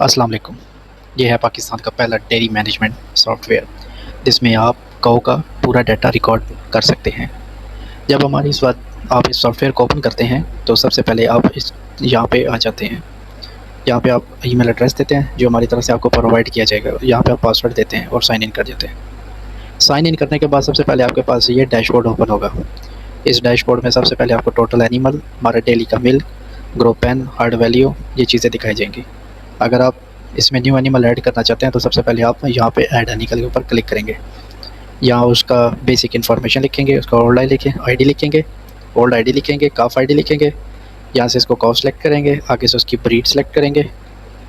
अस्सलाम वालेकुम। ये है पाकिस्तान का पहला डेयरी मैनेजमेंट सॉफ्टवेयर जिसमें आप गौ का पूरा डाटा रिकॉर्ड कर सकते हैं। जब हमारी इस बात आप इस सॉफ्टवेयर को ओपन करते हैं तो सबसे पहले आप इस यहाँ पे आ जाते हैं। यहाँ पे आप ईमेल एड्रेस देते हैं जो हमारी तरफ से आपको प्रोवाइड किया जाएगा। यहाँ पे आप पासवर्ड देते हैं और साइन इन कर देते हैं। साइन इन करने के बाद सबसे पहले आपके पास ये डैशबोर्ड ओपन होगा। इस डैशबोर्ड में सबसे पहले आपको टोटल एनिमल, हमारा डेली का milk, grow pen, hard value, ये चीज़ें दिखाई जाएंगी। अगर आप इसमें न्यू एनिमल ऐड करना चाहते हैं तो सबसे पहले आप यहाँ पे ऐड एनिमल के ऊपर क्लिक करेंगे। यहाँ उसका बेसिक इन्फॉर्मेशन लिखेंगे, उसका ओल्ड आईडी लिखेंगे, ओल्ड आईडी लिखेंगे, काफ आईडी लिखेंगे। यहाँ से इसको काफ सेलेक्ट करेंगे, आगे से उसकी ब्रीड सेलेक्ट करेंगे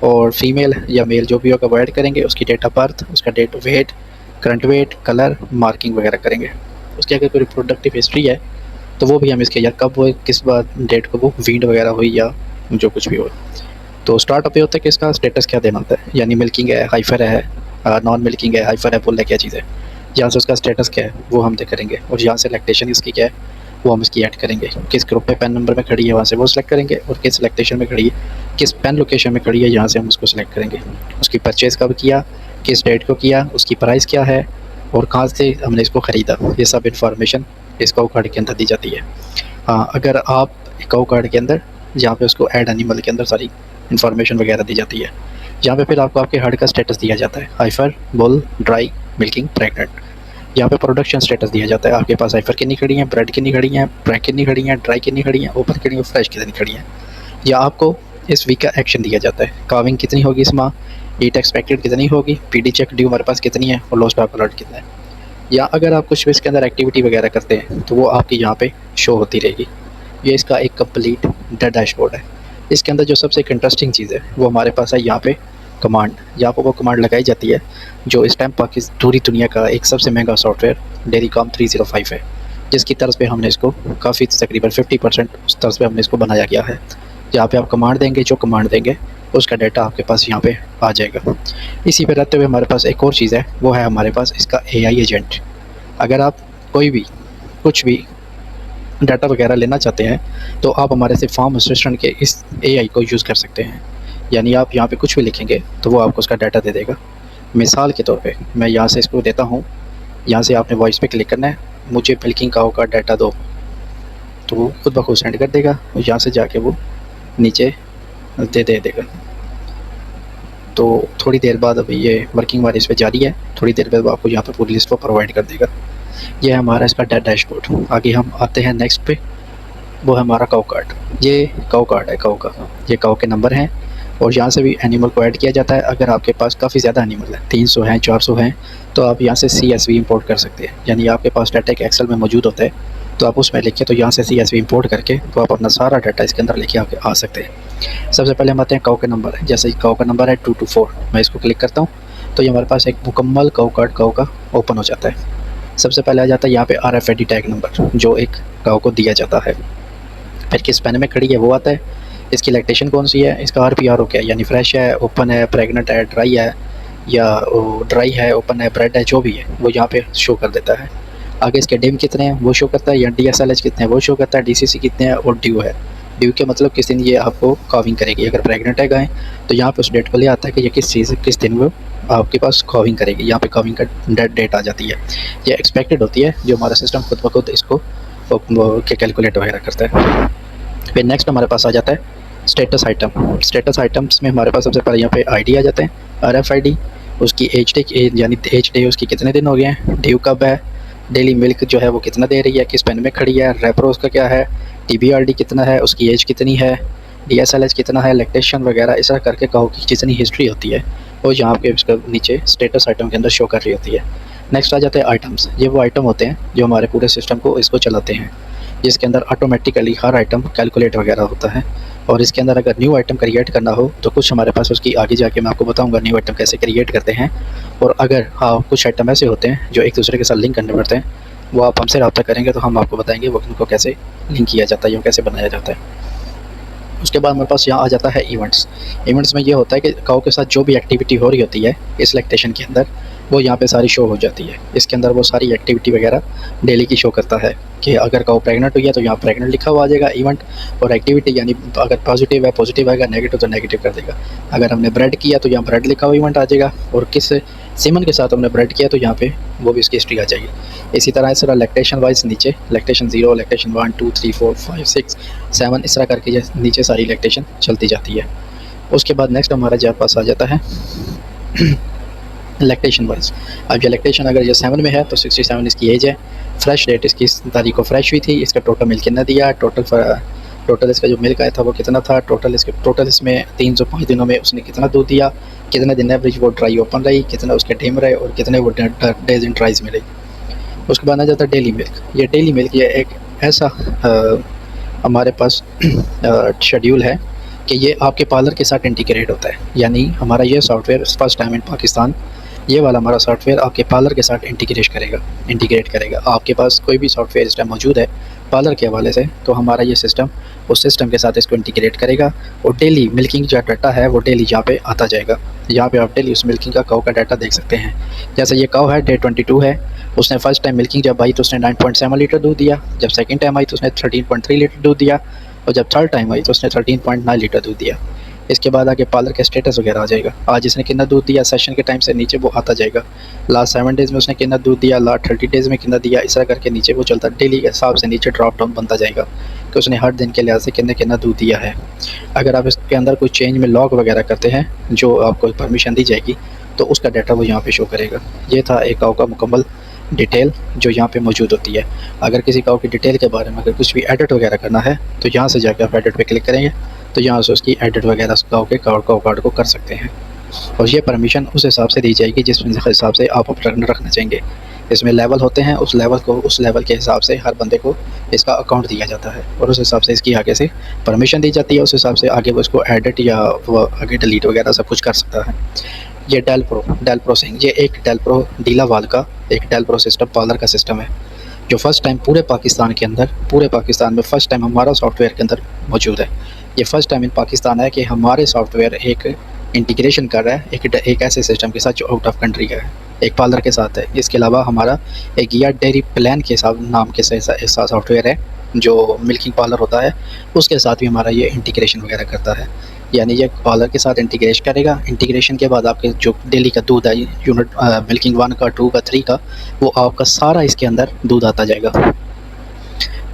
और फीमेल या मेल जो भी होगा वो ऐड करेंगे। उसकी डेट ऑफ बर्थ, उसका date weight, current weight, colour, marking वगैरह करेंगे। उसकी अगर कोई रिप्रोडक्टिव हिस्ट्री है तो वो भी हम इसके, या कब वो किस बार डेट को वो वीड वगैरह हुई या जो कुछ भी हो। तो स्टार्ट अप ये होता है कि इसका स्टेटस क्या देना होता है, यानी मिल्किंग है, हाइफर है, नॉन मिल्किंग है, हाइफर है, फुल है, क्या चीज़ है। यहाँ से उसका स्टेटस क्या है वो हम करेंगे और यहाँ से लैक्टेशन इसकी क्या है वो हम इसकी ऐड करेंगे। किस ग्रुप पे पेन नंबर में खड़ी है वहाँ से वो सिलेक्ट करेंगे और किस लैक्टेशन में खड़ी है, किस पेन लोकेशन में खड़ी है, यहाँ से हम उसको सिलेक्ट करेंगे। उसकी परचेज़ कब किया, किस डेट को किया, उसकी प्राइस क्या है और कहाँ से हमने इसको ख़रीदा, ये सब इन्फॉर्मेशन इस काऊ कार्ड के अंदर दी जाती है। हाँ, अगर आप काऊ कार्ड के अंदर यहाँ पे उसको ऐड एनिमल के अंदर सारी इन्फॉर्मेशन वगैरह दी जाती है। यहाँ पे फिर आपको आपके हर्ड का स्टेटस दिया जाता है, hyper, bull, dry, milking, pregnant. यहाँ पे प्रोडक्शन स्टेटस दिया जाता है, आपके पास हाइफर कितनी खड़ी हैं, ब्रेड कितनी खड़ी हैं, ब्रैक कितनी खड़ी हैं, ड्राई कितनी खड़ी हैं, ओपन कितनी है, फ्रेश कितनी खड़ी हैं। या आपको इस वीक का एक्शन दिया जाता है, काविंग कितनी होगी इस माह, ईट एक्सपेक्टेड कितनी होगी, पीडी चेक ड्यू हमारे पास कितनी है और लॉस स्टॉक अलर्ट कितना है। या अगर आप कुछ भी इसके अंदर एक्टिविटी वगैरह करते हैं तो वो आपकी यहाँ पे शो होती रहेगी। ये इसका एक कंप्लीट डैशबोर्ड है। इसके अंदर जो सबसे एक इंटरेस्टिंग चीज़ है वो हमारे पास है यहाँ पे कमांड। यहाँ पर वो कमांड लगाई जाती है जो इस टाइम पाकिस्तान पूरी दुनिया का एक सबसे महंगा सॉफ्टवेयर डेयरीकॉम 305 है, जिसकी तर्ज पे हमने इसको काफ़ी तकरीबन 50% उस तर्ज पे हमने इसको बनाया गया है। यहाँ पे आप कमांड देंगे, जो कमांड देंगे उसका डाटा आपके पास यहाँ पे आ जाएगा। इसी पे रहते हुए हमारे पास एक और चीज़ है, वो है हमारे पास इसका AI एजेंट। अगर आप कोई भी कुछ भी डाटा वगैरह लेना चाहते हैं तो आप हमारे से फार्म असिस्टेंट के इस AI को यूज़ कर सकते हैं। यानी आप यहाँ पे कुछ भी लिखेंगे तो वो आपको उसका डाटा दे देगा। मिसाल के तौर पे मैं यहाँ से इसको देता हूँ, यहाँ से आपने वॉइस पे क्लिक करना है, मुझे मिल्किंग काऊ का डाटा दो, तो वो खुद ब खुद सेंड कर देगा और यहाँ से जाके वो नीचे दे देगा। तो थोड़ी देर बाद अभी ये वर्किंग हमारी इस पर जारी है, थोड़ी देर बाद वो आपको यहाँ पर पूरी लिस्ट को प्रोवाइड कर देगा। ये है हमारा इसका डैशबोर्ड। आगे हम आते हैं नेक्स्ट पे, वो है हमारा काऊ कार्ड। ये काऊ कार्ड है काऊ का, ये काऊ के नंबर हैं और यहाँ से भी एनिमल को ऐड किया जाता है। अगर आपके पास काफ़ी ज़्यादा एनिमल है, 300 हैं, 400 हैं, तो आप यहाँ से CSV इंपोर्ट कर सकते हैं। यानी आपके पास डाटा एक एक्सेल में मौजूद होता है तो आप उसमें लिखें तो यहाँ से CSV इंपोर्ट करके तो आप अपना सारा डाटा इसके अंदर लेके आके आ सकते हैं। सबसे पहले हम आते हैं काऊ का नंबर है। जैसे काऊ का नंबर है 224, मैं इसको क्लिक करता हूँ तो ये हमारे पास एक मुकम्मल काऊ कार्ड काऊ का ओपन हो जाता है। सबसे पहले आ जाता है यहाँ पे RFID टैग नंबर जो एक काऊ को दिया जाता है। फिर किस पेन में खड़ी है वो आता है, इसकी लैक्टेशन कौन सी है, इसका RPRO क्या है, यानी फ्रेश है, ओपन है, प्रेग्नेंट है, ड्राई है, या ड्राई है, ओपन है, ब्रेड है, जो भी है वो यहाँ पे शो कर देता है। आगे इसके डिम कितने हैं वो शो करता है, या DSLH कितने हैं वो शो करता है, DCC कितने हैं और ड्यू है। ड्यू के मतलब किस दिन ये आपको कॉविंग करेगी। अगर प्रेग्नेंट है गाय तो यहाँ पे उस डेट को ले आता है कि ये किस दिन वो आपके पास कॉविंग करेगी। यहाँ पे कॉविंग का डेट आ जाती है, ये एक्सपेक्टेड होती है जो हमारा सिस्टम खुद ब खुद इसको कैलकुलेट वगैरह करता है। फिर नेक्स्ट हमारे पास आ जाता है स्टेटस आइटम। स्टेटस आइटम्स में हमारे पास सबसे पहले यहाँ पे ID आ जाते हैं, RFID, उसकी एज डे, यानी एज डे उसकी कितने दिन हो गए हैं, ड्यू कब है, डेली मिल्क जो है वो कितना दे रही है, किस पेन में खड़ी है, रेपरो उसका क्या है, TBRD कितना है, उसकी एज कितनी है, DSLH कितना है, लैक्टेशन वगैरह, ऐसा करके काऊ की जितनी हिस्ट्री होती है वो यहाँ पे उसका नीचे स्टेटस आइटम के अंदर शो कर रही होती है। नेक्स्ट आ जाते हैं आइटम्स। ये वो आइटम होते हैं जो हमारे पूरे सिस्टम को इसको चलाते हैं, जिसके अंदर ऑटोमेटिकली हर आइटम कैलकुलेट वगैरह होता है। और इसके अंदर अगर न्यू आइटम क्रिएट करना हो तो कुछ हमारे पास उसकी आगे जाके मैं आपको बताऊंगा न्यू आइटम कैसे क्रिएट करते हैं। और अगर हाँ कुछ आइटम ऐसे होते हैं जो एक दूसरे के साथ लिंक करने पड़ते हैं, वो आप हमसे रब्ता करेंगे तो हम आपको बताएंगे वो उनको कैसे लिंक किया जाता है या कैसे बनाया जाता है। उसके बाद हमारे पास यहाँ आ जाता है इवेंट्स। इवेंट्स में ये होता है कि काऊ के साथ जो भी एक्टिविटी हो रही होती है इस लैक्टेशन के अंदर वो यहाँ पे सारी शो हो जाती है। इसके अंदर वो सारी एक्टिविटी वगैरह डेली की शो करता है। कि अगर काऊ प्रेग्नेंट हुई है तो यहाँ प्रेग्नेंट लिखा हुआ आ जाएगा इवेंट, और एक्टिविटी यानी अगर पॉजिटिव है पॉजिटिव आएगा, नेगेटिव तो नेगेटिव कर देगा। अगर हमने ब्रेड किया तो यहाँ ब्रेड लिखा हुआ इवेंट आ जाएगा, और किस सीमन के साथ हमने ब्रेड किया तो यहाँ पे वो भी उसकी हिस्ट्री आ जाएगी। इसी तरह लैक्टेशन वाइज नीचे लैक्टेशन 0, लैक्टेशन 1, 2, 3, 4, 5, 6, 7 इस तरह करके ये नीचे सारी लैक्टेशन चलती जाती है। उसके बाद नेक्स्ट हमारा जो पास आ जाता है लैक्टेशन वाइज। अब ये लैक्टेशन अगर ये 7 में है तो 67 इसकी एज है, फ्रेश डेट इसकी इस तारीख को फ्रेश हुई थी, इसका टोटल मिल्क कितना दिया, टोटल इसका जो मिल्क आया था वो कितना था, टोटल इसमें 305 दिनों में उसने कितना दूध दिया, कितने दिन एवरेज वो ड्राई ओपन रही, कितना उसके डिम रहे और कितने वो डेज इन ड्राइज में रही। उसके बाद आ जाता है डेली मिल्क। ये डेली मिल्क ये एक ऐसा हमारे पास शेड्यूल है कि ये आपके पार्लर के साथ इंटीग्रेट होता है, यानी हमारा ये software first time in Pakistan ये वाला हमारा सॉफ्टवेयर आपके पार्लर के साथ इंटीग्रेट करेगा। आपके पास कोई भी सॉफ्टवेयर इस टाइम मौजूद है पार्लर के हवाले से तो हमारा ये सिस्टम उस सिस्टम के साथ इसको इंटीग्रेट करेगा, और डेली मिल्किंग जो डाटा है वो डेली यहाँ पे आता जाएगा। यहाँ पे आप डेली उस मिल्किंग का काऊ का डाटा देख सकते हैं। जैसे ये काऊ है डे 22 है, उसने फर्स्ट टाइम मिल्किंग जब आई तो उसने 9.7 लीटर दूध दिया, जब सेकेंड टाइम आई तो उसने 13.3 लीटर दूध दिया, और जब थर्ड टाइम आई तो उसने 13.9 लीटर दूध दिया। इसके बाद आगे पार्लर का स्टेटस वगैरह आ जाएगा, आज इसने कितना दूध दिया सेशन के टाइम से नीचे वो आता जाएगा, लास्ट 7 डेज़ में उसने कितना दूध दिया, लास्ट 30 डेज़ में कितना दिया, इस तरह करके नीचे वो चलता डेली के हिसाब से नीचे ड्रॉप डाउन बनता जाएगा कि उसने हर दिन के लिहाज से कितना दूध दिया है। अगर आप इसके अंदर कोई चेंज में लॉग वगैरह करते हैं जो आपको परमिशन दी जाएगी तो उसका डाटा वो यहाँ पे शो करेगा। ये था एक काऊ का मुकम्मल डिटेल जो यहाँ पे मौजूद होती है। अगर किसी काऊ की डिटेल के बारे में अगर कुछ भी एडिट वगैरह करना है तो यहाँ से जाकर आप एडिट पे क्लिक करेंगे तो यहाँ से उसकी एडिट वगैरह काऊ के काऊ कार्ड को कर सकते हैं, और ये परमिशन उस हिसाब से दी जाएगी जिस हिसाब से आप रखना चाहेंगे। इसमें लेवल होते हैं, उस लेवल के हिसाब से हर बंदे को इसका अकाउंट दिया जाता है और उस हिसाब से इसकी आगे से परमिशन दी जाती है, उस हिसाब से आगे वो इसको एडिट या वो आगे डिलीट वगैरह सब कुछ कर सकता है। ये डेल प्रो सिंह, ये एक डेल प्रो डीलावाल का एक डेल प्रो सिस्टम पार्लर का सिस्टम है जो फर्स्ट टाइम पूरे पाकिस्तान में फर्स्ट टाइम हमारा सॉफ्टवेयर के अंदर मौजूद है। ये फर्स्ट टाइम इन पाकिस्तान है कि हमारे सॉफ्टवेयर एक इंटीग्रेशन कर रहा है एक ऐसे सिस्टम के साथ जो आउट ऑफ कंट्री का है, एक पार्लर के साथ है। इसके अलावा हमारा एक या डेयरी प्लान के नाम के साथ सॉफ्टवेयर है जो मिल्किंग पार्लर होता है, उसके साथ भी हमारा ये इंटीग्रेशन वगैरह करता है। यानी ये पार्लर के साथ इंटीग्रेट करेगा, इंटीग्रेशन के बाद आपके जो डेली का दूध है यूनिट मिल्किंग 1 का 2 का 3 का वो आपका सारा इसके अंदर दूध आता जाएगा।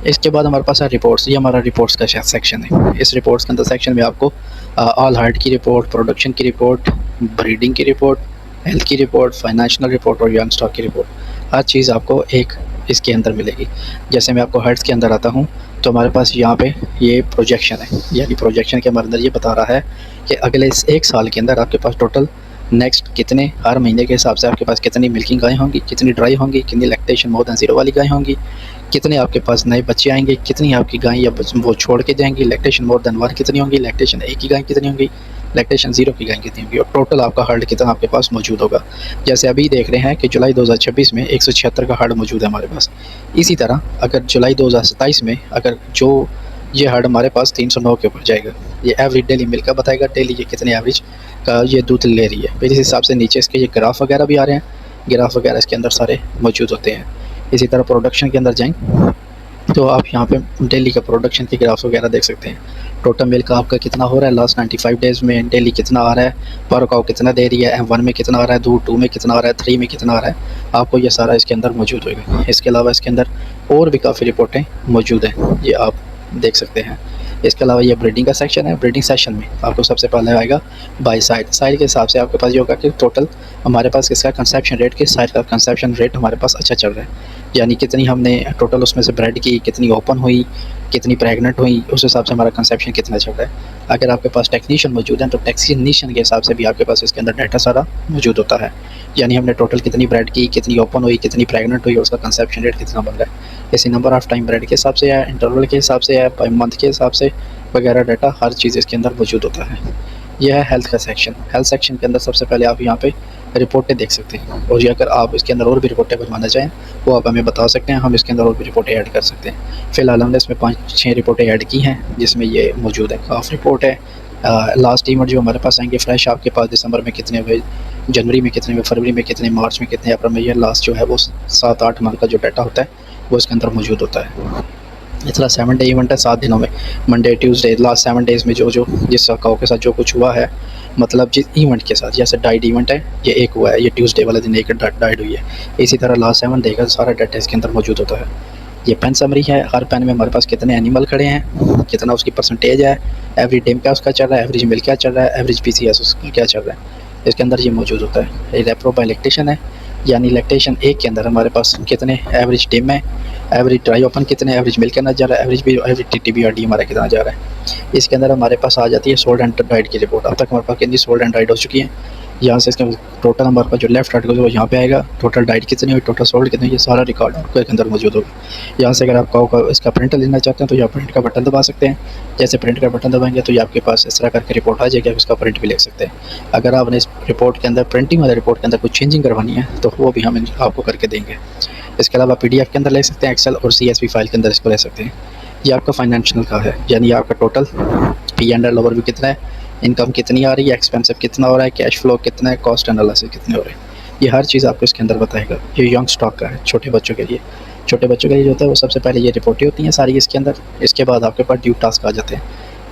इसके बाद हमारे पास है रिपोर्ट्स। ये हमारा रिपोर्ट्स का सेक्शन है। इस रिपोर्ट्स के अंदर सेक्शन में आपको ऑल हार्ट की रिपोर्ट, प्रोडक्शन की रिपोर्ट, ब्रीडिंग की रिपोर्ट, हेल्थ की रिपोर्ट, फाइनेंशियल रिपोर्ट और यंग स्टॉक की रिपोर्ट, हर चीज़ आपको एक इसके अंदर मिलेगी। जैसे मैं आपको हर्ट्स के अंदर आता हूँ तो हमारे पास यहाँ पे ये प्रोजेक्शन है, यानी प्रोजेक्शन के हमारे अंदर ये बता रहा है कि अगले 1 साल के अंदर आपके पास टोटल नेक्स्ट कितने हर महीने के हिसाब से आपके पास कितनी मिल्किंग गायें होंगी, कितनी ड्राई होंगी, कितनी लैक्टेशन मोर देन 0 वाली गायें होंगी, कितने आपके पास नए बच्चे आएंगे, कितनी आपकी गायें या वो छोड़ के जाएंगी, लैक्टेशन मोर देन 1 कितनी होंगी, लैक्टेशन 1 की गायें कितनी होंगी, लैक्टेशन 0 की गायें कितनी होंगी, और टोटल आपका हर्ड कितना आपके पास मौजूद होगा। जैसे अभी देख रहे हैं कि जुलाई 2026 में 176 का हर्ड मौजूद है हमारे पास। इसी तरह अगर जुलाई 2027 में अगर जो ये हर्ड हमारे पास 309 के ऊपर जाएगा, ये एवरेज डेली मिल्क का बताएगा, डेली ये कितने एवरेज का ये दूध ले रही है। फिर इस हिसाब से नीचे इसके ये ग्राफ वगैरह भी आ रहे हैं, ग्राफ वगैरह इसके अंदर सारे मौजूद होते हैं। इसी तरह प्रोडक्शन के अंदर जाएँ तो आप यहाँ पे डेली का प्रोडक्शन के ग्राफ वगैरह देख सकते हैं। टोटल मिल्क आपका कितना हो रहा है लास्ट 95 डेज़ में, डेली कितना आ रहा है, पर काऊ कितना दे रही है, M1 में कितना आ रहा है दूध, 2 में कितना आ रहा है, 3 में कितना आ रहा है, आपको ये सारा इसके अंदर मौजूद होगा। इसके अलावा इसके अंदर और भी काफ़ी रिपोर्टें मौजूद हैं, ये आप देख सकते हैं। इसके अलावा ये ब्रीडिंग का सेक्शन है। ब्रीडिंग सेक्शन में आपको सबसे पहले आएगा बाई साइड के हिसाब से आपके पास ये होगा कि टोटल हमारे पास किसका कंसेप्शन रेट, किस साइड का कंसेप्शन रेट हमारे पास अच्छा चल रहा है, यानी कितनी हमने टोटल उसमें से ब्रेड की, कितनी ओपन हुई, कितनी प्रेग्नेंट हुई, उस हिसाब से हमारा कंसेप्शन कितना चल रहा है। अगर आपके पास टेक्नीशियन मौजूद हैं तो टेक्नीशियन के हिसाब से भी आपके पास इसके अंदर डाटा सारा मौजूद होता है, यानी हमने टोटल कितनी ब्रेड की, कितनी ओपन हुई, कितनी प्रेग्नेंट हुई, उसका कंसेप्शन रेट कितना बन रहा है। इसी नंबर ऑफ टाइम ब्रेड के हिसाब से है, इंटरवल के हिसाब से है, पर मंथ के हिसाब से वगैरह डाटा हर चीज़ इसके अंदर मौजूद होता है। यह है हेल्थ का सेक्शन। हेल्थ सेक्शन के अंदर सबसे पहले आप यहाँ पे रिपोर्टें देख सकते हैं, और ये अगर आप इसके अंदर और भी रिपोर्टें बनवाना चाहें वो आप हमें बता सकते हैं, हम इसके अंदर और भी रिपोर्टें ऐड कर सकते हैं। फ़िलहाल हमने इसमें 5-6 रिपोर्टें ऐड की हैं जिसमें ये मौजूद है। काफ रिपोर्ट है, लास्ट ईमेंट जो हमारे पास आएंगे फ्रेश आपके पास दिसंबर में कितने हुए, जनवरी में कितने हुए, फरवरी में कितने, मार्च में कितने, अप्रैल में, ये लास्ट जो है वो 7-8 मंथ का जो डाटा होता है वो इसके अंदर मौजूद होता है। इस तरह 7 डे इवेंट है, 7 दिनों में, मंडे ट्यूसडे लास्ट 7 डेज़ में जो जो जिस काऊ के साथ जो कुछ हुआ है, मतलब जिस इवेंट के साथ, जैसे डाइड इवेंट है, ये एक हुआ है, ये ट्यूसडे वाले दिन एक डाइड हुई है, इसी तरह लास्ट 7 डे का सारा डाटा इसके अंदर मौजूद होता है। ये पेन समरी है, हर पेन में हमारे पास कितने एनिमल खड़े हैं, कितना उसकी परसेंटेज है, एवरी डेम क्या उसका चल रहा है, एवरेज मिल क्या चल रहा है, एवरेज पीसीएस उसका क्या चल रहा है, इसके अंदर ये मौजूद होता है। ये रेप्रो बाय लैक्टेशन है, यानी लैक्टेशन एक के अंदर हमारे पास कितने एवरेज डेम है, एवरेज ड्राई ओपन कितने, एवरेज मिल्क कितना जा रहा है, एवरेज टीटीबी और डी हमारा कितना जा रहा है। इसके अंदर हमारे पास आ जाती है सोल्ड एंड ड्राइड की रिपोर्ट। अब तक हमारे पास कितनी सोल्ड एंड ड्राइड हो चुकी है, यहाँ से इसका टोटल हमारे पास जो लेफ्ट आर्टिकल वो यहाँ पे आएगा, टोटल डाइट कितनी हुई, टोटल सोल्ड कितनी, ये सारा रिकॉर्ड आपको एक अंदर मौजूद होगा। यहाँ से अगर आप काऊ का इसका प्रिंट लेना चाहते हैं तो यहाँ प्रिंट का बटन दबा सकते हैं। जैसे प्रिंट का बटन दबाएंगे तो ये आपके पास इस तरह करके रिपोर्ट आ जाएगी, आप इसका प्रिंट भी ले सकते हैं। अगर आपने इस रिपोर्ट के अंदर प्रिंटिंग वाले रिपोर्ट के अंदर कुछ चेंजिंग करवानी है तो वो भी हम आपको करके देंगे। इसके अलावा PDF के अंदर ले सकते हैं, एक्सेल और CSV फाइल के अंदर इसको ले सकते हैं। ये आपका फाइनेंशियल का है, यानी आपका टोटल P&L ओवरव्यू कितना है, इनकम कितनी आ रही है, एक्सपेंसिव कितना हो रहा है, कैश फ्लो कितना है, कॉस्ट एनालिसिस कितने हो रहे हैं, ये हर चीज़ आपको इसके अंदर बताएगा। ये यंग स्टॉक का है, छोटे बच्चों के लिए। छोटे बच्चों के लिए जो होता है वो सबसे पहले ये रिपोर्टें होती हैं सारी इसके अंदर। इसके बाद आपके पास ड्यू टास्क आ जाते हैं।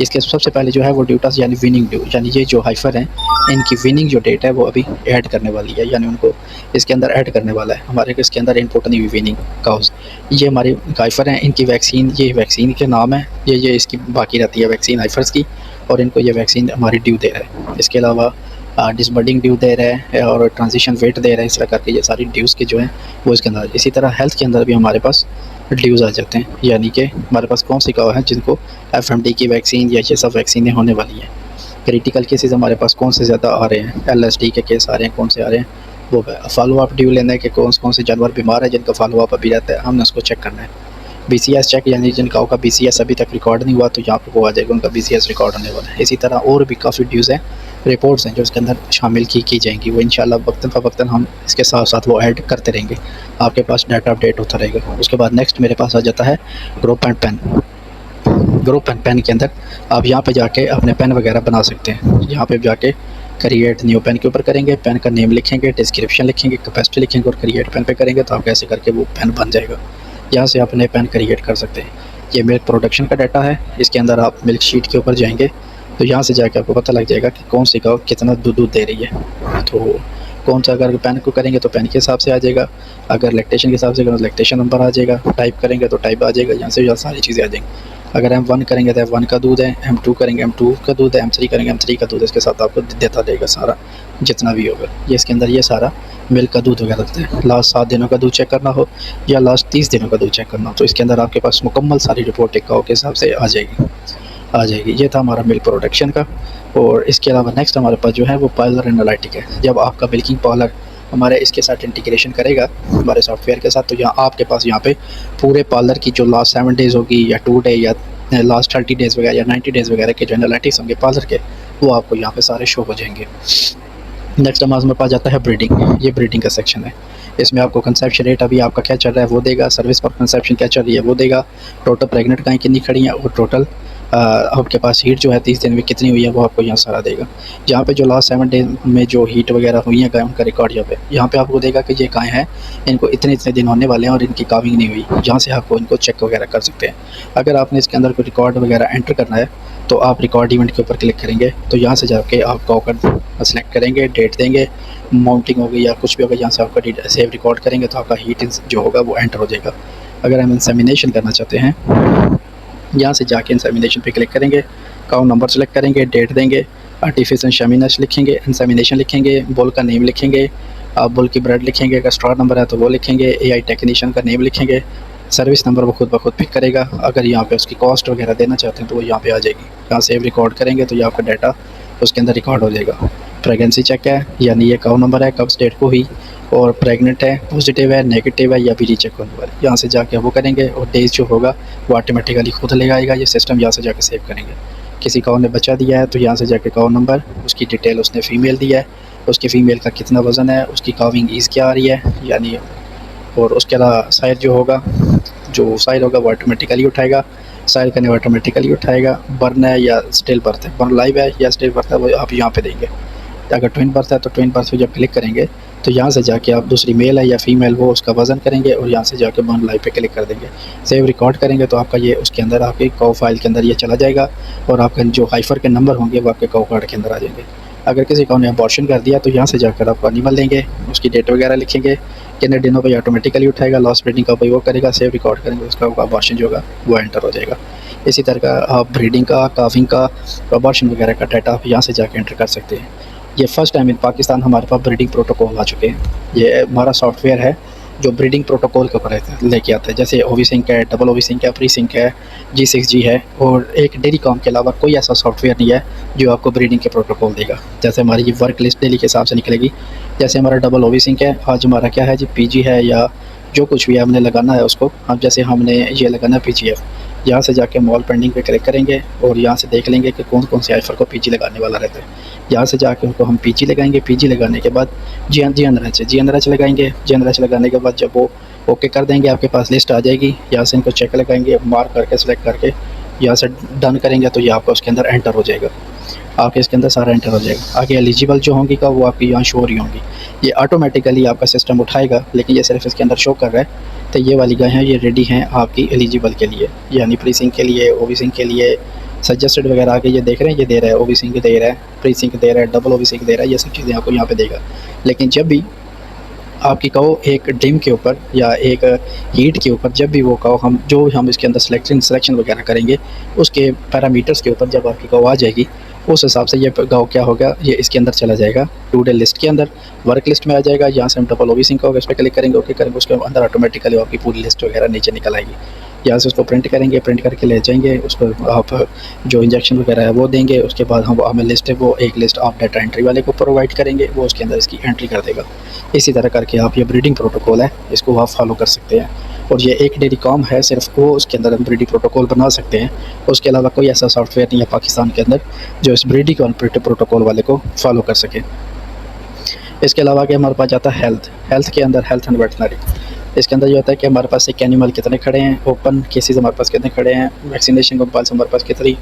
इसके सबसे पहले जो है वो ड्यू टास्क यानी विनिंग ड्यू, यानी ये जो हाइफर हैं इनकी विनिंग जो डेट है वो अभी ऐड करने वाली है, यानी उनको इसके अंदर ऐड करने वाला है। हमारे इसके अंदर इनपुट नहीं हुई विनिंग काउज, ये हमारे हाइफर हैं, इनकी वैक्सीन, ये वैक्सीन के नाम है, ये इसकी बाकी रहती है वैक्सीन हाइफर्स की, और इनको ये वैक्सीन हमारी ड्यू दे रहा है। इसके अलावा डिसबर्डिंग ड्यू दे रहा है और ट्रांजिशन वेट दे रहा है, इस तरह करके ये सारी ड्यूज़ के जो हैं वो इसके अंदर। इसी तरह हेल्थ के अंदर भी हमारे पास ड्यूज़ आ जाते हैं, यानी कि हमारे पास कौन सी काऊ है जिनको FMD की वैक्सीन या ये सब वैक्सीनें होने वाली हैं। क्रिटिकल केसेस हमारे पास कौन से ज़्यादा आ रहे हैं, LSD के केस आ रहे हैं, कौन से आ रहे हैं, वो फॉलो अप ड्यू लेना है कि कौन से जानवर बीमार है जिनका फॉलो अप अभी रहता है, हमने उसको चेक करना है। BCS चेक, यानी जिन काऊ का BCS अभी तक रिकॉर्ड नहीं हुआ तो यहाँ पर वो आ जाएगा, उनका BCS रिकॉर्ड होने वाला है। इसी तरह और भी काफ़ी ड्यूज़ हैं, रिपोर्ट्स हैं जो इसके अंदर शामिल की जाएंगी, वो इंशाल्लाह वक्तन फ़वक्तन हम इसके साथ साथ वो ऐड करते रहेंगे, आपके पास डाटा अपडेट होता रहेगा। उसके बाद नेक्स्ट मेरे पास आ जाता है group and pen. Group and pen के अंदर आप यहाँ पे जाके अपने पेन वगैरह बना सकते हैं। यहाँ पे जाके क्रिएट न्यू पेन के ऊपर करेंगे, पेन का नेम लिखेंगे, डिस्क्रिप्शन लिखेंगे, कैपेसिटी लिखेंगे और क्रिएट पेन पे करेंगे तो आप ऐसे करके वो पेन बन जाएगा। यहाँ से आप नए पेन क्रिएट कर सकते हैं। ये मिल्क प्रोडक्शन का डाटा है, इसके अंदर आप मिल्क शीट के ऊपर जाएंगे तो यहाँ से जाके आपको पता लग जाएगा कि कौन सी काऊ कितना दूध दे रही है। तो कौन सा, अगर पेन को करेंगे तो पेन के हिसाब से आ जाएगा, अगर लैक्टेशन के हिसाब से करेंगे तो लैक्टेशन नंबर आ जाएगा, टाइप करेंगे तो टाइप आ जाएगा, यहाँ से सारी चीज़ें आ जाएंगी। अगर M1 करेंगे तो M1 का दूध है, M2 करेंगे M2 का दूध है, M3 करेंगे M3 का दूध है, इसके साथ आपको देता रहेगा सारा जितना भी होगा। ये इसके अंदर ये सारा मिल्क का दूध वगैरह देते हैं। लास्ट 7 दिनों का दूध चेक करना हो या लास्ट 30 दिनों का दूध चेक करना हो तो इसके अंदर आपके पास मुकम्मल सारी रिपोर्ट एक काऊ के हिसाब से आ जाएगी। ये था हमारा मिल्क प्रोडक्शन का। और इसके अलावा नेक्स्ट हमारे पास जो है वो पार्लर एनालिटिक है। जब आपका मिल्किंग पार्लर हमारे इसके साथ इंटीग्रेशन करेगा हमारे सॉफ्टवेयर के साथ तो यहाँ आपके पास यहाँ पे पूरे पार्लर की जो लास्ट 7 डेज़ होगी या 2 डे या लास्ट 30 डेज़ वगैरह या 90 डेज़ वगैरह के जो एनालिटिक्स होंगे पार्लर के वो आपको यहाँ पे सारे शो हो जाएंगे। नेक्स्ट हमारे पास जाता है ब्रीडिंग। ये ब्रीडिंग का सेक्शन है, इसमें आपको कंसेप्शन रेट अभी आपका क्या चल रहा है वो देगा, सर्विस पर कंसेप्शन क्या चल रही है वो देगा, टोटल प्रेग्नेंट गाय कितनी खड़ी हैं और टोटल आपके पास हीट जो है 30 दिन में कितनी हुई है वो आपको यहाँ सारा देगा। यहाँ पे जो लास्ट 7 डे में जो हीट वगैरह हुई है गाय उनका रिकॉर्ड यहाँ पे आपको देगा कि ये गाय हैं, इनको इतने दिन होने वाले हैं और इनकी काविंग नहीं हुई, जहाँ से आपको इनको चेक वगैरह कर सकते हैं। अगर आपने इसके अंदर कोई रिकॉर्ड वगैरह एंटर करना है तो आप रिकॉर्ड इवेंट के ऊपर क्लिक करेंगे तो यहाँ से जाके आप काऊ का सेलेक्ट करेंगे, डेट देंगे, माउंटिंग होगी या कुछ भी होगा, यहाँ से आपका सेव रिकॉर्ड करेंगे तो आपका हीट जो होगा वो एंटर हो जाएगा। अगर हम इंसेमिनेशन करना चाहते हैं यहाँ से जाके इंसेमिनेशन पे क्लिक करेंगे, काऊ नंबर सेलेक्ट करेंगे, डेट देंगे, आर्टिफिशियल इंसेमिनेशन लिखेंगे, इंसेमिनेशन लिखेंगे, बुल का नेम लिखेंगे, आप बुल की ब्रेड लिखेंगे, अगर स्टार नंबर है तो वो लिखेंगे, AI टेक्नीशियन का नेम लिखेंगे, सर्विस नंबर वो खुद ब खुद पिक करेगा। अगर यहाँ पे उसकी कॉस्ट वगैरह देना चाहते हैं तो वो यहाँ पे आ जाएगी। यहाँ सेव रिकॉर्ड करेंगे तो ये आपका डाटा उसके अंदर रिकॉर्ड हो जाएगा। प्रेगनेंसी चेक है, यानी ये काऊ नंबर है, कब स्टेट को हुई और प्रेग्नेंट है, पॉजिटिव है, नेगेटिव है या भी रीचेक होने वाला है। यहाँ से जाके वो करेंगे और डेज जो होगा वो ऑटोमेटिकली खुद ले आएगा, ये सिस्टम यहाँ से जाके सेव करेंगे। किसी काऊ ने बच्चा दिया है तो यहाँ से जाके काऊ नंबर, उसकी डिटेल उसने फ़ीमेल दिया है, उसकी फ़ीमेल का कितना वज़न है, उसकी काविंग ईज़ क्या आ रही है यानी, और उसके अलावा साइड जो होगा वो ऑटोमेटिकली उठाएगा, साइड करने ऑटोमेटिकली उठाएगा। बर्न है या स्टिल बर्थ है, बर्न लाइव है या स्टिल बर्थ है वो आप यहाँ पे देंगे। अगर ट्विन बर्थ है तो ट्विन बर्थ पे जब क्लिक करेंगे तो यहाँ से जाके आप दूसरी मेल है या फीमेल वो उसका वज़न करेंगे और यहाँ से जाके बर्न लाइव पे क्लिक कर देंगे। सेव रिकॉर्ड करेंगे तो आपका ये उसके अंदर आपकी काउ फाइल के अंदर ये चला जाएगा और आपका जो हाइफर के नंबर होंगे वो आपके काउ कार्ड के अंदर आ जाएंगे। अगर किसी काउ ने अबॉर्शन कर दिया तो यहाँ से जाकर आप एनिमल लेंगे, उसकी डेट वगैरह लिखेंगे, कितने दिनों पे ऑटोमेटिकली उठाएगा, लॉस्ट ब्रीडिंग का वो करेगा, सेव रिकॉर्ड करेंगे, उसका अबॉर्शन जो होगा वो एंटर हो जाएगा। इसी तरह का आप ब्रीडिंग का, काफिंग का, अबॉर्शन वगैरह का डाटा आप यहाँ से जाके एंटर कर सकते हैं। ये फर्स्ट टाइम इन पाकिस्तान हमारे पास ब्रीडिंग प्रोटोकॉल आ चुके हैं। ये हमारा सॉफ्टवेयर है जो ब्रीडिंग प्रोटोकॉल के ऊपर लेके आता है, जैसे ओवी सिंक है, डबल ओवी सिंक है, प्री सिंक है, G6G है, और एक डेयरी कॉम के अलावा कोई ऐसा सॉफ्टवेयर नहीं है जो आपको ब्रीडिंग के प्रोटोकॉल देगा। जैसे हमारी ये वर्क लिस्ट डेली के हिसाब से निकलेगी। जैसे हमारा डबल ओवी सिंक है, आज हमारा क्या है जी, PG है या जो कुछ भी है हमने लगाना है उसको। अब जैसे हमने ये लगाना है PGF, यहाँ से जाके मॉल पेंडिंग पे क्लिक करेंगे और यहाँ से देख लेंगे कि कौन कौन से आइफर को PG लगाने वाला रहता है। यहाँ से जाके उनको हम PG लगाएंगे। PG लगाने के बाद GNRH लगाएंगे। GNRH लगाने के बाद जब वो ओके कर देंगे आपके पास लिस्ट आ जाएगी। यहाँ से इनको चेक लगाएंगे, मार्क करके सेलेक्ट करके यहाँ से डन करेंगे तो ये आपका उसके अंदर एंटर हो जाएगा। आपके इसके अंदर सारा एंटर हो जाएगा। आगे एलिजिबल जो होंगी का वो आपकी यहाँ शो हो रही होंगी। ये ऑटोमेटिकली आपका सिस्टम उठाएगा, लेकिन ये सिर्फ इसके अंदर शो कर रहा है। तो ये वाली गायें ये रेडी हैं आपकी एलिजिबल के लिए, यानी प्री सिंक के लिए, ओवी सिंक के लिए, सजेस्टेड वगैरह आगे ये देख रहे हैं, ये दे रहा है, ओवी सिंक दे रहा है, प्री सिंक दे रहा है, डबल ओवी सिंक दे रहा है, ये सब चीज़ें आपको यहाँ पे देगा। लेकिन जब भी आपकी कहो एक डिम के ऊपर या एक हीट के ऊपर, जब भी वो कहो हम इसके अंदर सिलेक्शन वगैरह करेंगे, उसके पैरामीटर्स के ऊपर जब आपकी कहो आ जाएगी, उस हिसाब से ये गाँव क्या होगा, ये इसके अंदर चला जाएगा, टू डे लिस्ट के अंदर, वर्क लिस्ट में आ जाएगा। यहाँ से हम डबल ओवी सिंक होगा, इस पर क्लिक करेंगे, ओके करेंगे, उसके अंदर ऑटोमेटिकली आपकी पूरी लिस्ट वगैरह नीचे निकल आएगी। यहाँ से उसको प्रिंट करेंगे, प्रिंट करके ले जाएंगे, उसको आप जो इंजेक्शन वगैरह है वो देंगे। उसके बाद हमें लिस्ट है वो एक लिस्ट आप डाटा एंट्री वाले को प्रोवाइड करेंगे, वो उसके अंदर इसकी एंट्री कर देगा। इसी तरह करके आप ये ब्रीडिंग प्रोटोकॉल है इसको आप फॉलो कर सकते हैं। और ये एक डेयरी कॉम है, सिर्फ वो उसके अंदर हम ब्रीडिंग प्रोटोकॉल बना सकते हैं। उसके अलावा कोई ऐसा सॉफ्टवेयर नहीं है पाकिस्तान के अंदर जो इस ब्रीडिंग और प्रोटोकॉल वाले को फॉलो कर सके। इसके अलावा कि हमारे पास जाता है हेल्थ के अंदर, हेल्थ एंड वेटनरी। इसके अंदर ये होता है कि हमारे पास एक एनिमल कितने खड़े हैं, ओपन केसेस हमारे पास कितने खड़े हैं, वैक्सीनेशन कंपल्स हमारे पास कितनी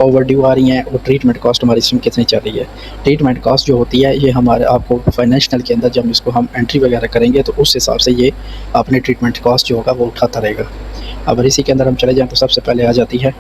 ओवरड्यू आ रही हैं, और ट्रीटमेंट कॉस्ट हमारी इसमें कितनी चल रही है। ट्रीटमेंट कॉस्ट जो होती है ये हमारे आपको फाइनेंशियल के अंदर जब इसको हम एंट्री वगैरह करेंगे तो उस हिसाब से ये अपने ट्रीटमेंट कॉस्ट जो होगा वो उठाता रहेगा। अब इसी के अंदर हम चले जाएँ तो सबसे पहले आ जाती है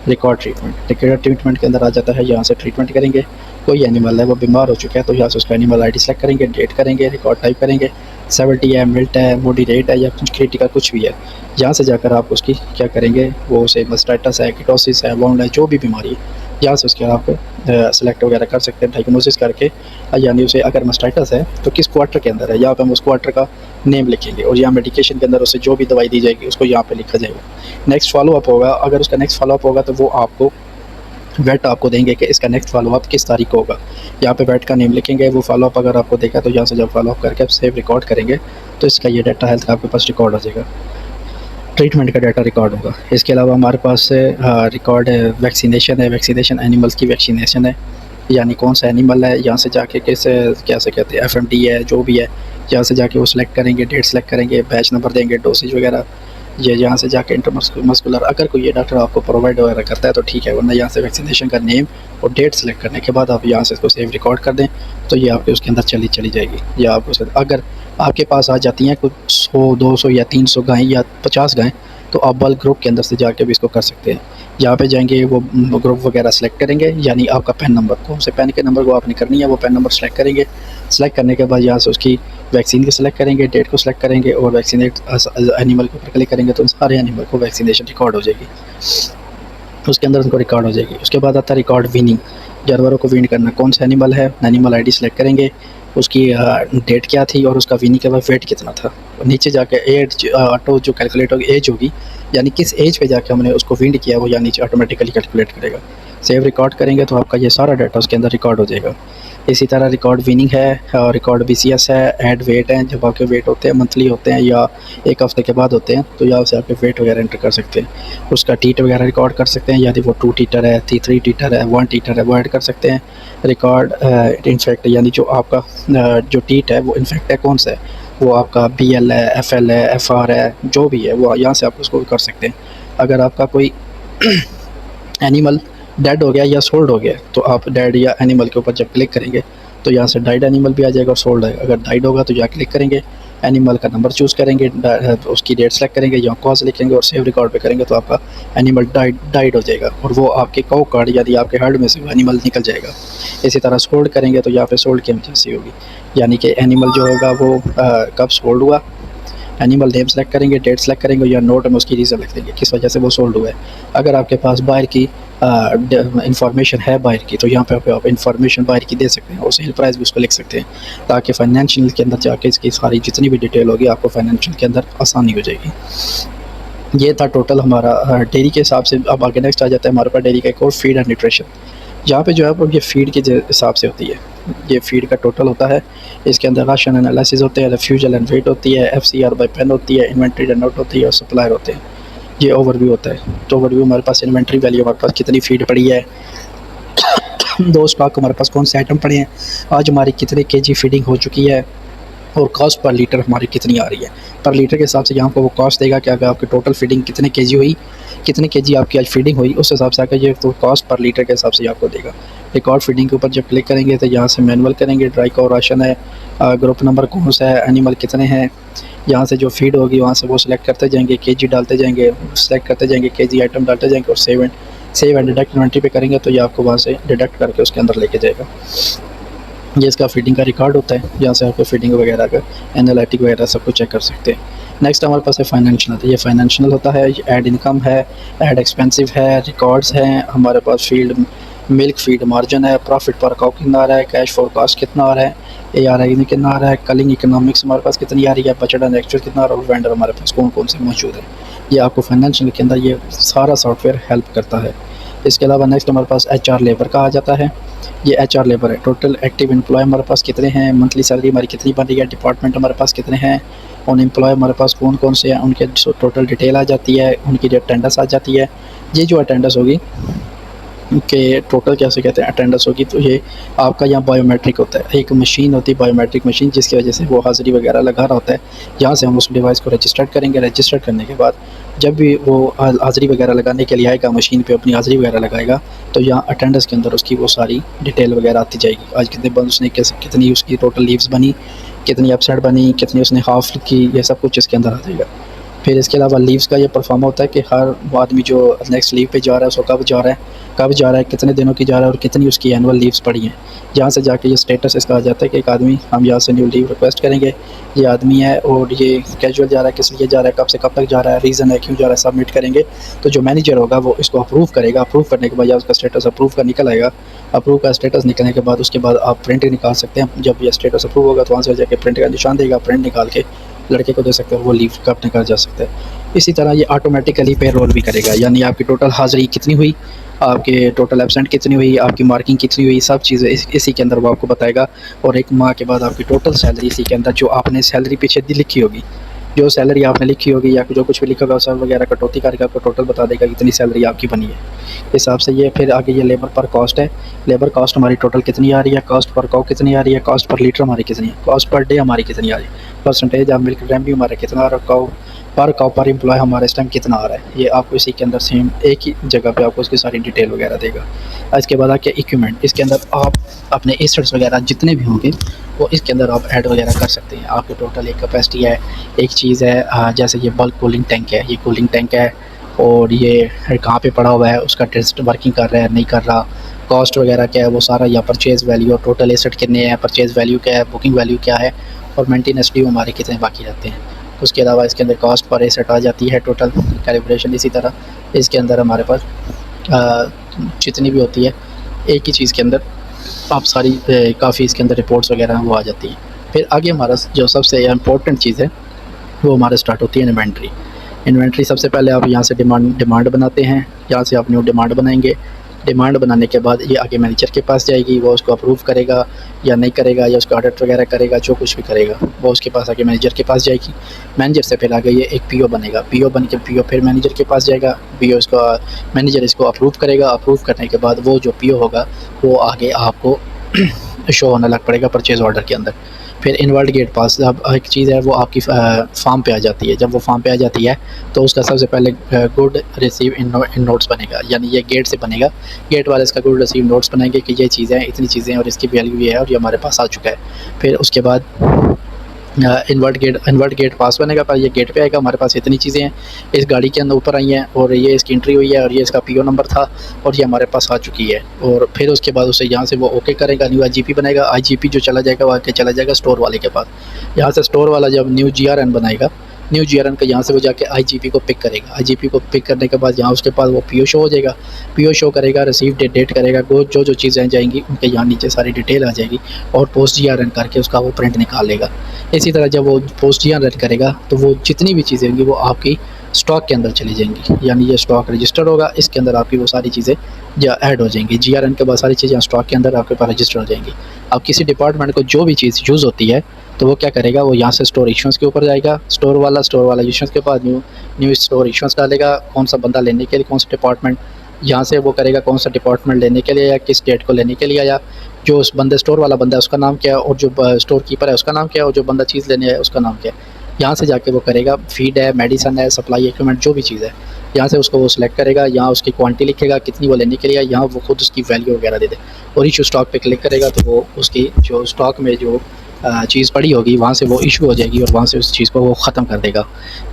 रिकॉर्ड ट्रीटमेंट के अंदर आ जाता है। यहाँ से ट्रीटमेंट करेंगे, कोई एनिमल है वो बीमार हो चुका है तो यहाँ से उसका एनिमल ID सेलेक्ट करेंगे, डेट करेंगे, रिकॉर्ड टाइप करेंगे, 70 है, मिल्ट है, मॉडरेट है या कुछ क्रिटिकल कुछ भी है। यहाँ से जाकर आप उसकी क्या करेंगे, वो उसे मास्टाइटिस है, कीटोसिस है, वाउंड है, जो भी बीमारी है, यहाँ से उसके आप सेलेक्ट वगैरह कर सकते हैं डायग्नोसिस करके। यानी उसे अगर मास्टाइटिस है तो किस क्वार्टर के अंदर है, यहाँ पे हम उस क्वार्टर का नेम लिखेंगे और यहाँ मेडिकेशन के अंदर उसे जो भी दवाई दी जाएगी उसको यहाँ पे लिखा जाएगा। नेक्स्ट फॉलोअप होगा, अगर उसका नेक्स्ट फॉलोअप होगा तो वो आपको वेट आपको देंगे कि इसका नेक्स्ट फॉलोअप किस तारीख को होगा। यहाँ पे वेट का नेम लिखेंगे, वो फॉलोअप अगर आपको देखा तो यहाँ से जब फॉलोअप करके आप सेव रिकॉर्ड करेंगे तो इसका ये डाटा हेल्थ का आपके पास रिकॉर्ड हो जाएगा, ट्रीटमेंट का डाटा रिकॉर्ड होगा। इसके अलावा हमारे पास रिकॉर्ड है वैक्सीनेशन है, वैक्सीनेशन एनिमल्स की वैक्सीनेशन है, यानी कौन सा एनिमल है, यहाँ से जाके कैसे कहते हैं FMD है, जो भी है यहाँ से जाके वो सिलेक्ट करेंगे, डेट सेलेक्ट करेंगे, बैच नंबर देंगे, डोसेज वगैरह। ये यहाँ से जाके इंटरमस्कुलर अगर कोई ये डॉक्टर आपको प्रोवाइड वगैरह करता है तो ठीक है, वरना यहाँ से वैक्सीनेशन का नेम और डेट सेलेक्ट करने के बाद आप यहाँ से इसको सेव रिकॉर्ड कर दें तो ये आपके उसके अंदर चली जाएगी। या आपको अगर आपके पास आ जाती हैं कुछ 100, 200 या 300 गायें या 50 गायें तो आप बल्क ग्रुप के अंदर से जाके भी इसको कर सकते हैं। यहाँ पे जाएंगे, वो ग्रुप वगैरह सेलेक्ट करेंगे, यानी आपका पैन नंबर, कौन से पैन के नंबर को आपने करनी है वो पैन नंबर सेलेक्ट करेंगे। सेलेक्ट करने के बाद यहाँ से उसकी वैक्सीन को सेलेक्ट करेंगे, डेट को सेलेक्ट करेंगे और वैक्सीनेट एनिमल के ऊपर क्लिक करेंगे तो सारे एनिमल को वैक्सीनेशन रिकॉर्ड हो जाएगी, उसके अंदर उनको रिकॉर्ड हो जाएगी। उसके बाद आता है रिकॉर्ड वीनिंग, जानवरों को वीन करना, कौन सा एनिमल है, एनिमल ID सेलेक्ट करेंगे, उसकी डेट क्या थी और उसका वीनिंग के बाद वेट कितना था। नीचे जाके एज ऑटो जो कैलकुलेट होगी एज होगी, यानी किस एज पे जाके हमने उसको वींड किया वो यहाँ नीचे ऑटोमेटिकली कैलकुलेट करेगा। सेव रिकॉर्ड करेंगे तो आपका ये सारा डाटा उसके अंदर रिकॉर्ड हो जाएगा। इसी तरह रिकॉर्ड वीनिंग है और रिकॉर्ड BCS है, ऐड वेट है, जब आपके वेट होते हैं मंथली होते हैं या एक हफ्ते के बाद होते हैं तो यहाँ से आपके वेट वगैरह एंटर कर सकते हैं। उसका टीट वगैरह रिकॉर्ड कर सकते हैं, यदि वो 2 टीटर है, 3 टीटर है, 1 टीटर है वो ऐड कर सकते हैं। रिकॉर्ड इन्फेक्ट, यानी जो आपका जो टीट है वो इन्फेक्ट है कौन सा है, वो आपका BL है, FL है, FR है, जो भी है वो यहाँ से आप उसको कर सकते हैं। अगर आपका कोई एनिमल डेड हो गया या सोल्ड हो गया तो आप डेड या एनिमल के ऊपर जब क्लिक करेंगे तो यहाँ से डाइड एनिमल भी आ जाएगा और सोल्ड है। अगर डाइड होगा तो यहाँ क्लिक करेंगे, एनिमल का नंबर चूज़ करेंगे, उसकी डेट सेलेक्ट करेंगे, यहाँ कॉज लिखेंगे और सेव रिकॉर्ड पे करेंगे तो आपका एनिमल डाइड हो जाएगा और वो आपके काउ कार्ड यदि आपके हर्ड में से वो एनिमल निकल जाएगा। इसी तरह सोल्ड करेंगे तो यहाँ पे सोल्ड की एमरजेंसी होगी, यानी कि एनिमल जो होगा वो कब सोल्ड हुआ, एनिमल नेम सेलेक्ट करेंगे, डेट सेलेक्ट करेंगे या नोट में उसकी रीज़न लिख देंगे किस वजह से वो सोल्ड हुआ है। अगर आपके पास बायर की इंफॉर्मेशन है बायर की, तो यहाँ पे आप इंफॉर्मेशन बायर की दे सकते हैं और सेल प्राइस भी उसको लिख सकते हैं, ताकि फाइनेंशियल के अंदर जाके इसकी सारी जितनी भी डिटेल होगी आपको फाइनेंशियल के अंदर आसानी हो जाएगी। ये था टोटल हमारा डेयरी के हिसाब से। अब आगे नेक्स्ट आ जाता है हमारे पास डेयरी का एक और फीड एंड न्यूट्रिशन। यहाँ पे जो है वो ये फीड के हिसाब से होती है, ये फीड का टोटल होता है, इसके अंदर राशन एनालिसिस होते हैं, रेफ्यूजल एंड वेट होती है, FCR बाई पेन होती है, इन्वेंट्री एंड नोट होती है और सप्लायर होते हैं। ये ओवरव्यू होता है। तो ओवरव्यू हमारे पास इन्वेंट्री वैल्यू, हमारे पास कितनी फीड पड़ी है, दो स्टॉक हमारे पास कौन से आइटम पड़े हैं, आज हमारी कितने केजी फीडिंग हो चुकी है और कॉस्ट पर लीटर हमारी कितनी आ रही है। पर लीटर के हिसाब से यहाँ पर वो कॉस्ट देगा कि अगर आपकी टोटल फीडिंग कितने केजी हुई, कितने केजी आपकी आज फीडिंग हुई, उस हिसाब से आकर ये तो कॉस्ट पर लीटर के हिसाब से आपको देगा। रिकॉर्ड फीडिंग के ऊपर जब क्लिक करेंगे तो यहाँ से मैनुअल करेंगे, ड्राई काउ राशन है, ग्रुप नंबर कौन सा है, एनिमल कितने हैं, यहाँ से जो फीड होगी वहाँ से वो सिलेक्ट करते जाएंगे, केजी डालते जाएंगे, सिलेक्ट करते जाएंगे, केजी आइटम डालते जाएंगे और सेव एंड डिडक्ट इन्वेंट्री पे करेंगे तो ये आपको वहाँ से डिडक्ट करके उसके अंदर लेके जाएगा। ये इसका फीडिंग का रिकॉर्ड होता है, यहाँ से आपको फीडिंग वगैरह का एनालिटिक वगैरह सब कुछ चेक कर सकते हैं। नेक्स्ट हमारे पास है फाइनेंशियल। ये फाइनेंशियल होता है, ऐड इनकम है, ऐड एक्सपेंसिव है, रिकॉर्ड्स हैं, हमारे पास फील्ड मिल्क फीड मार्जिन है, प्रॉफिट पर काउ कितना आ रहा है, कैश फोरकास्ट कितना आ रहा है, ARI कितना आ रहा है, कलिंग इकोनॉमिक्स हमारे पास कितनी आ रही है, बजट एंड एक्चुअल कितना आ रहा है और वेंडर हमारे पास कौन कौन से मौजूद है। ये आपको फाइनेंशियल के अंदर ये सारा सॉफ्टवेयर हेल्प करता है। इसके अलावा नेक्स्ट हमारे पास HR लेबर का आ जाता है। ये HR लेबर है, टोटल एक्टिव एम्प्लॉय हमारे पास कितने हैं, मंथली सैलरी हमारी कितनी बन रही है, डिपार्टमेंट हमारे पास कितने हैं, उन एम्प्लॉय हमारे पास कौन कौन से हैं, उनके टोटल डिटेल आ जाती है, उनकी जो अटेंडेंस आ जाती है। ये जो अटेंडेंस होगी कि टोटल कैसे कहते हैं अटेंडेंस होगी, तो ये आपका यहाँ बायोमेट्रिक होता है, एक मशीन होती है बायोमेट्रिक मशीन, जिसकी वजह से वो हाज़िरी वगैरह लगा रहा होता है। यहाँ से हम उस डिवाइस को रजिस्टर करेंगे, रजिस्टर करने के बाद जब भी वो हाज़िरी वगैरह लगाने के लिए आएगा, मशीन पे अपनी हाज़िरी वगैरह लगाएगा, तो यहाँ अटेंडेंस के अंदर उसकी वो सारी डिटेल वगैरह आती जाएगी। आज कितने बंद उसने, कितनी उसकी टोटल लीव्स बनी, कितनी एब्सेंट बनी, कितनी उसने हाफ की, ये सब कुछ इसके अंदर आ जाएगा। फिर इसके अलावा लीव्स का ये परफॉर्म होता है कि हर आदमी जो नेक्स्ट लीव पे जा रहा है उसको कब जा रहा है, कितने दिनों की जा रहा है और कितनी उसकी एनुअल लीव्स पड़ी हैं। यहाँ से जाके ये स्टेटस इसका आ जाता है कि एक आदमी, हम यहाँ से न्यू लीव रिक्वेस्ट करेंगे, ये आदमी है और ये कैजुअल जा रहा है, किस लिए जा रहा है, कब से कब तक जा रहा है, रीज़न है क्यों जा रहा है, सबमिट करेंगे। तो जो मैनेजर होगा वो इसको अप्रूव करेगा, अप्रूव करने के बाद या उसका स्टेटस अप्रूव का निकल आएगा। अप्रूव का स्टेटस निकलने के बाद उसके बाद आप प्रिंट निकाल सकते हैं। जब ये स्टेटस अप्रूव होगा तो वहाँ से जाके प्रिंट का निशान देगा, प्रिंट निकाल के लड़के को दे सकते हैं और वो लीव का अपने घर जा सकते हैं। इसी तरह ये ऑटोमेटिकली पे रोल भी करेगा, यानी आपकी टोटल हाज़िरी कितनी हुई, आपके टोटल एब्सेंट कितनी हुई, आपकी मार्किंग कितनी हुई, सब चीज़ें इसी के अंदर वो आपको बताएगा। और एक माह के बाद आपकी टोटल सैलरी इसी के अंदर, जो आपने सैलरी पीछे लिखी होगी, जो सैलरी आपने लिखी होगी या जो कुछ भी लिखा होगा सब वगैरह कटौती करके आपको टोटल बता देगा कितनी सैलरी आपकी बनी है। इस हिसाब से ये फिर आगे ये लेबर पर कॉस्ट है, लेबर कॉस्ट हमारी टोटल कितनी आ रही है, कॉस्ट पर काउ कितनी आ रही है, कॉस्ट पर लीटर हमारी कितनी है, कॉस्ट पर डे हमारी कितनी आ रही है, परसेंटेज ऑफ मिल्क रेवेन्यू हमारा कितना आ रहा है, काउ पर एम्प्लॉय हमारा इस टाइम कितना आ रहा है। ये आपको इसी के अंदर सेम एक ही जगह पे आपको उसकी सारी डिटेल वगैरह देगा। इसके बाद आके इक्विपमेंट, इसके अंदर आप अपने एसेट्स वगैरह जितने भी होंगे वो इसके अंदर आप ऐड वगैरह कर सकते हैं। आपके टोटल एक कैपेसिटी है, एक चीज़ है, जैसे ये बल्क कूलिंग टैंक है, ये कूलिंग टैंक है और ये कहाँ पे पड़ा हुआ है, उसका टेस्ट वर्किंग कर रहा है नहीं कर रहा, कॉस्ट वगैरह क्या है वो सारा, या परचेज़ वैल्यू और टोटल एसेट कितने हैं, परचेज़ वैल्यू क्या है, बुकिंग वैल्यू क्या है और मेंटेनेंस ड्यू हमारे कितने बाकी रहते हैं। उसके अलावा इसके अंदर कॉस्ट पर एसेट आ जाती है, टोटल कैलिब्रेशन। इसी तरह इसके अंदर हमारे पास जितनी भी होती है एक ही चीज़ के अंदर आप सारी काफ़ी इसके अंदर रिपोर्ट्स वगैरह वो आ जाती हैं। फिर आगे हमारा जो सबसे इम्पोर्टेंट चीज़ है वो हमारे स्टार्ट होती है इन्वेंट्री। इन्वेंट्री सबसे पहले आप यहाँ से डिमांड बनाते हैं, यहाँ से आप न्यू डिमांड बनाएंगे। डिमांड बनाने के बाद ये आगे मैनेजर के पास जाएगी, वो उसको अप्रूव करेगा या नहीं करेगा, या उसका ऑडिट वगैरह करेगा, जो कुछ भी करेगा वो उसके पास आगे मैनेजर के पास जाएगी। मैनेजर से फिर आगे ये एक PO बनेगा, PO बन के PO फिर मैनेजर के पास जाएगा, PO इसको मैनेजर इसको अप्रूव करेगा। अप्रूव करने के बाद वो जो PO होगा वो आगे आपको शो होने लग पड़ेगा परचेज़ ऑर्डर के अंदर। फिर इन्वर्ट गेट पास, अब एक चीज़ है वो आपकी फार्म पे आ जाती है। जब वो फार्म पे आ जाती है तो उसका सबसे पहले गुड रिसीव इन नोट्स बनेगा, यानी ये गेट से बनेगा। गेट वाले इसका गुड रिसीव नोट्स बनाएंगे कि ये चीज़ें इतनी चीज़ें और इसकी वैल्यू ये है और ये हमारे पास आ चुका है। फिर उसके बाद इन्वर्ट गेट पास बनेगा, पर ये गेट पे आएगा, हमारे पास इतनी चीज़ें हैं इस गाड़ी के अंदर ऊपर आई हैं और ये इसकी एंट्री हुई है और ये इसका पीओ नंबर था और ये हमारे पास आ चुकी है। और फिर उसके बाद उसे यहाँ से वो ओके करेगा, न्यू आईजीपी बनाएगा। आईजीपी जो चला जाएगा वो आके चला जाएगा स्टोर वाले के पास। यहाँ से स्टोर वाला जब न्यू जीआरएन बनाएगा, न्यू जीआरएन का यहाँ से वो जाके आईजीपी को पिक करेगा। आईजीपी को पिक करने के बाद यहाँ उसके पास वो पीओ शो हो जाएगा। पीओ शो करेगा, रिसीव डेट करेगा, जो जो चीज़ें जाएंगी उनके यहाँ नीचे सारी डिटेल आ जाएगी और पोस्ट जीआरएन करके उसका वो प्रिंट निकाल लेगा। इसी तरह जब वो पोस्ट जीआरएन करेगा तो वो जितनी भी चीज़ें होंगी वो आपकी स्टॉक के अंदर चली जाएंगी, यानी ये स्टॉक रजिस्टर होगा, इसके अंदर आपकी वो सारी चीज़ें ऐड हो जाएंगी। जीआरएन के बाद सारी चीज़ें स्टॉक के अंदर आपके पास रजिस्टर हो जाएंगी। अब किसी डिपार्टमेंट को जो भी चीज़ यूज़ होती है तो वो क्या करेगा, वो यहाँ से स्टोर इश्यूएंस के ऊपर जाएगा। स्टोर वाला इश्यूएंस के बाद न्यू स्टोर इश्यूएंस डालेगा, कौन सा बंदा लेने के लिए, कौन सा डिपार्टमेंट, यहाँ से वो करेगा कौन सा डिपार्टमेंट लेने के लिए या किस डेट को लेने के लिए आया, जो उस बंदे स्टोर वाला बंदा है उसका नाम क्या है और जो स्टोर कीपर है उसका नाम क्या है और जो बंदा चीज़ लेने है उसका नाम क्या है। यहाँ से जाके वो करेगा फीड है, मेडिसन है, सप्लाई इक्विपमेंट, जो भी चीज़ है यहाँ से उसको वो सिलेक्ट करेगा। यहाँ उसकी क्वांटिटी लिखेगा कितनी वो लेने के लिए, यहाँ वो खुद उसकी वैल्यू वगैरह दे दे और इशू स्टॉक पे क्लिक करेगा तो वो उसकी जो स्टॉक में जो चीज़ पड़ी होगी वहाँ से वो इशू हो जाएगी और वहाँ से उस चीज़ को वो ख़त्म कर देगा।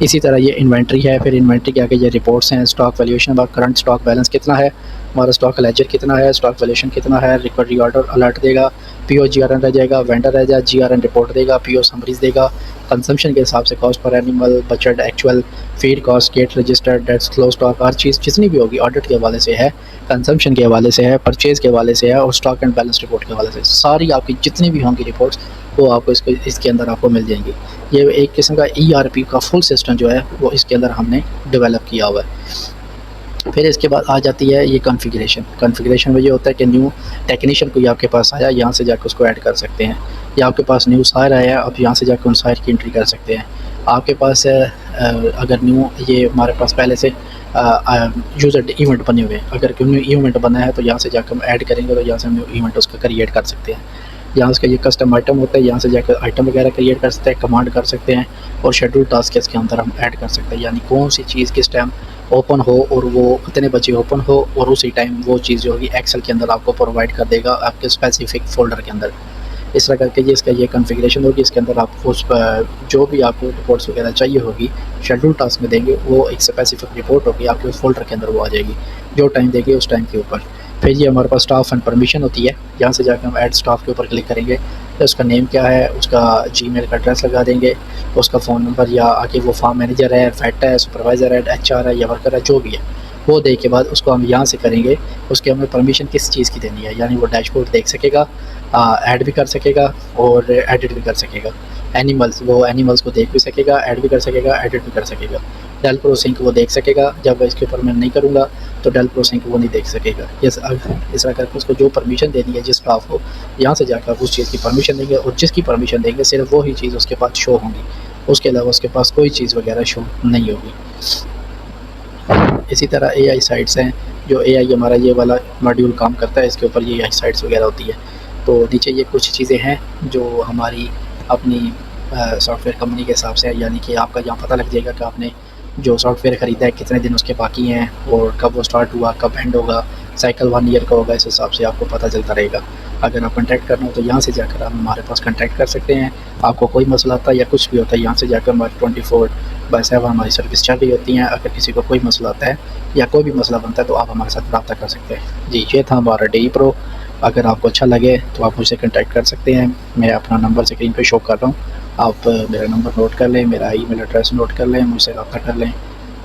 इसी तरह ये इन्वेंट्री है। फिर इन्वेंट्री के आगे ये रिपोर्ट्स हैं, stock valuation, current stock balance कितना है, हमारा स्टॉक लेजर कितना है, स्टॉक वैल्यूएशन कितना है, रिकवरी ऑर्डर अलर्ट देगा, पीओ जीआरएन रह जाएगा, वेंडर रह जाए, जीआरएन रिपोर्ट देगा, पीओ समरीज देगा, कंजम्पशन के हिसाब से cost per animal, budget, actual, feed cost, gate register, dates, close stock, हर चीज़ जितनी भी होगी ऑडिट के हवाले से है, कंजम्पशन के हवाले से है, परचेज़ के हवाले से है और स्टॉक एंड बैलेंस रिपोर्ट के हवाले से, सारी आपकी जितनी भी होंगी रिपोर्ट्स वो आपको इसके अंदर आपको मिल जाएंगी। ये एक किस्म का ईआरपी का फुल सिस्टम जो है वो इसके अंदर हमने डेवलप किया हुआ है। फिर इसके बाद आ जाती है ये कॉन्फ़िगरेशन में ये होता है कि न्यू टेक्नीशियन कोई आपके पास आया, यहाँ से जाकर उसको ऐड कर सकते हैं, या आपके पास न्यू सायर आया, आप यहाँ से जाकर उन सायर की एंट्री कर सकते हैं। आपके पास अगर न्यू ये हमारे पास पहले से यूज़र इवेंट बने हुए हैं, अगर न्यू इवेंट बना है तो यहाँ से जाकर हम ऐड करेंगे तो यहाँ से हम न्यू इवेंट उसका क्रिएट कर सकते हैं। यहाँ उसका ये कस्टम आइटम होता है, यहाँ से जाकर आइटम वगैरह क्रिएट कर सकते हैं, कमांड कर सकते हैं और शेड्यूल टास्क इसके अंदर हम ऐड कर सकते हैं, यानी कौन सी चीज़ किस टाइम ओपन हो और वो इतने बजे ओपन हो और उसी टाइम वो चीज़ जो होगी एक्सेल के अंदर आपको प्रोवाइड कर देगा आपके स्पेसिफिक फ़ोल्डर के अंदर। इस तरह करके ये इसका ये कॉन्फ़िगरेशन होगी। इसके अंदर आप उस जो भी आपको रिपोर्ट्स वगैरह चाहिए होगी शेड्यूल टास्क में देंगे, वो एक स्पेसिफिक रिपोर्ट होगी आपके उस फ़ोल्डर के अंदर वो आ जाएगी, जो टाइम देंगे उस टाइम के ऊपर। फिर ये हमारे पास स्टाफ एंड परमिशन होती है, यहाँ से जाकर हम ऐड स्टाफ के ऊपर क्लिक करेंगे तो उसका नेम क्या है, उसका जीमेल का एड्रेस लगा देंगे, उसका फ़ोन नंबर या आगे वो फार्म मैनेजर है, फैट है, सुपरवाइज़र है, एचआर है या वर्कर है, जो भी है वो दे के बाद उसको हम यहाँ से करेंगे। उसके हमें परमिशन किस चीज़ की देनी है, यानी वो डैशबोर्ड देख सकेगा, ऐड भी कर सकेगा और एडिट भी कर सकेगा। वो एनिमल्स को देख भी सकेगा, ऐड भी कर सकेगा, एडिट भी कर सकेगा। डेल प्रो सिंक वो देख सकेगा, जब इसके ऊपर मैं नहीं करूँगा तो डेल प्रो सिंक वो नहीं देख सकेगा। इस तरह करके उसको जो परमिशन देनी है जिस स्टाफ को, यहाँ से जाकर उस चीज़ की परमिशन देंगे और जिसकी परमिशन देंगे सिर्फ वो ही चीज़ उसके पास शो होंगी, उसके अलावा उसके पास कोई चीज़ वगैरह शो नहीं होगी। इसी तरह एआई साइट्स हैं, जो एआई हमारा ये वाला मॉड्यूल काम करता है, इसके ऊपर ये एआई साइट्स वगैरह होती है। तो नीचे ये कुछ चीज़ें हैं जो हमारी अपनी सॉफ्टवेयर कंपनी के हिसाब से है, यानी कि आपका यहाँ पता लग जाएगा कि आपने जो सॉफ्टवेयर ख़रीदा है कितने दिन उसके बाकी हैं और कब वो स्टार्ट हुआ, कब एंड होगा, साइकिल 1 ईयर का होगा, इस हिसाब से आपको पता चलता रहेगा। अगर आप कॉन्टैक्ट करना हो तो यहाँ से जाकर आप हमारे पास कॉन्टैक्ट कर सकते हैं। आपको कोई मसला आता है या कुछ भी होता है, यहाँ से जाकर हमारी 24/7 हमारी सर्विस चल रही होती हैं। अगर किसी को कोई मसला आता है या कोई भी मसला बनता है तो आप हमारे साथ रब्ता कर सकते हैं। जी, ये था हमारा DE Pro। अगर आपको अच्छा लगे तो आप मुझसे कॉन्टैक्ट कर सकते हैं। मैं अपना नंबर स्क्रीन पे शो कर रहा हूँ, आप मेरा नंबर नोट कर लें, मेरा ईमेल एड्रेस नोट कर लें, मुझसे रब्ता कर लें।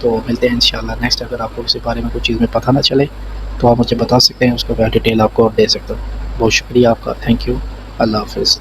तो मिलते हैं इंशाल्लाह नेक्स्ट। अगर आपको किसी बारे में कुछ चीज़ में पता ना चले तो आप मुझे बता सकते हैं, उसको मैं डिटेल आपको और दे सकता हूँ। बहुत शुक्रिया आपका, थैंक यू, अल्लाह हाफ़िज़।